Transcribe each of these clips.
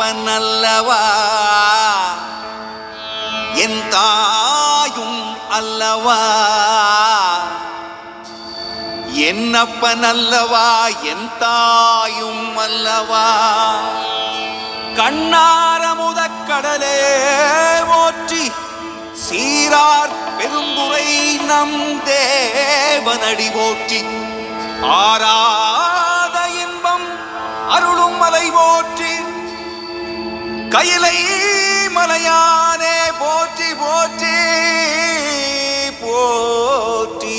என்னப்பனல்லவா என் தாயும் அல்லவா என்னப்பனல்லவா என் தாயும் அல்லவா கண்ணார முதக்கடலே போற்றி சீரார் பெருந்துரை நம் தேவனடி போற்றி ஆராத இன்பம் அருளும் மலை போற்றி கையிலை மலையானே போற்றி போற்றி போற்றி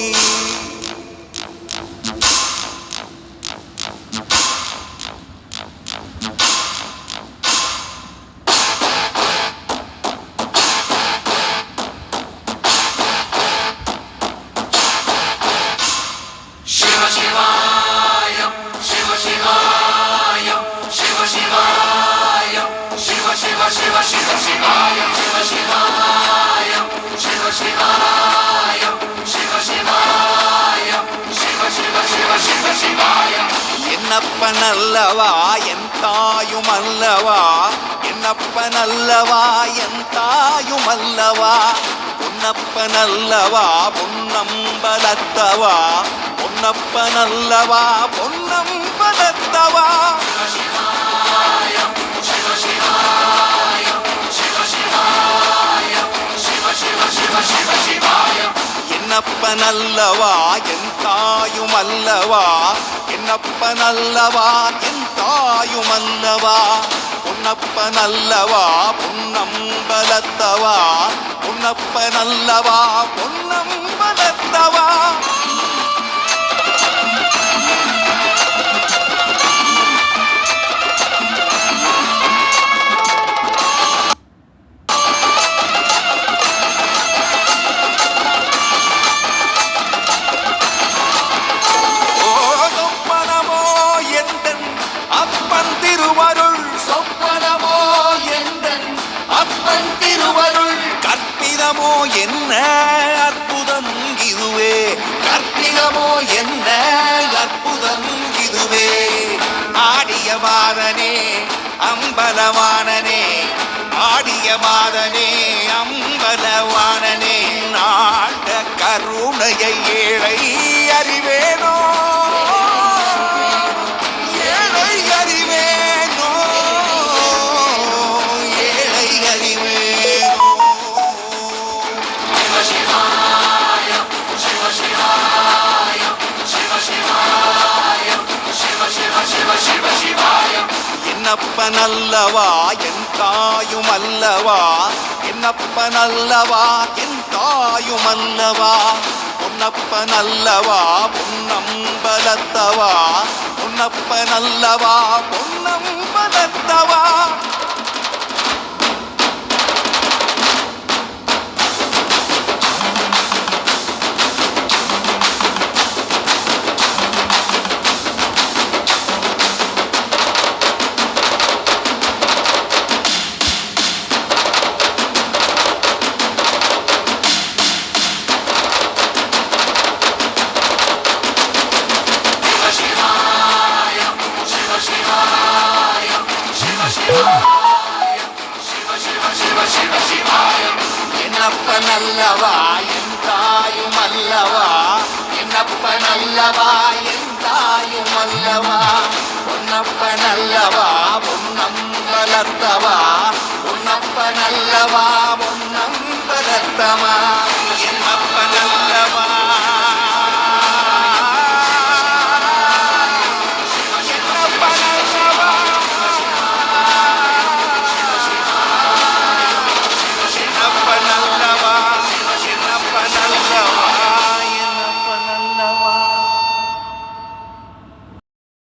என்னப்பனல்லவா என் தாயும் அல்லவா என்னப்பனல்லவா என் தாயும் அல்லவா பொன்னப்பனல்லவா பொன்னம்பலத்தவா பொன்னப்பனல்லவா பொன்னம்பலத்தவா என்னப்பனல்லவா என் தாயும் அல்லவா என்னப்பனல்லவா என் தாயும் அல்லவா பொன்னப்பனல்லவா பொன்னம்பலத்தவா பொன்னப்பனல்லவா பொன்னம்பலத்தவா கற்பிதமோ என்ன அற்புதம் இதுவே கற்பிதமோ என்ன அற்புதம் இதுவே ஆடிய மாதனே அம்பலவானனே ஆடிய மாதனே அம்பலவானனே நாட கருணையை ஏழை அறிவேனோ என்னப்பனல்லவா என் தாயும் அல்லவா என்னப்பனல்லவா என் தாயும் அல்லவா பொன்னப்பனல்லவா பொன்னம்பலத்தவா பொன்னப்பனல்லவா பொன்னம்பலத்தவா என்னப்பனல்லவா என் தாயும் அல்லவா என்னப்பனல்லவா என் தாயும் அல்லவா பொன்னப்பனல்லவா பொன்னம்பலத்தவா பொன்னப்பனல்லவா பொன்னம்பலத்தவா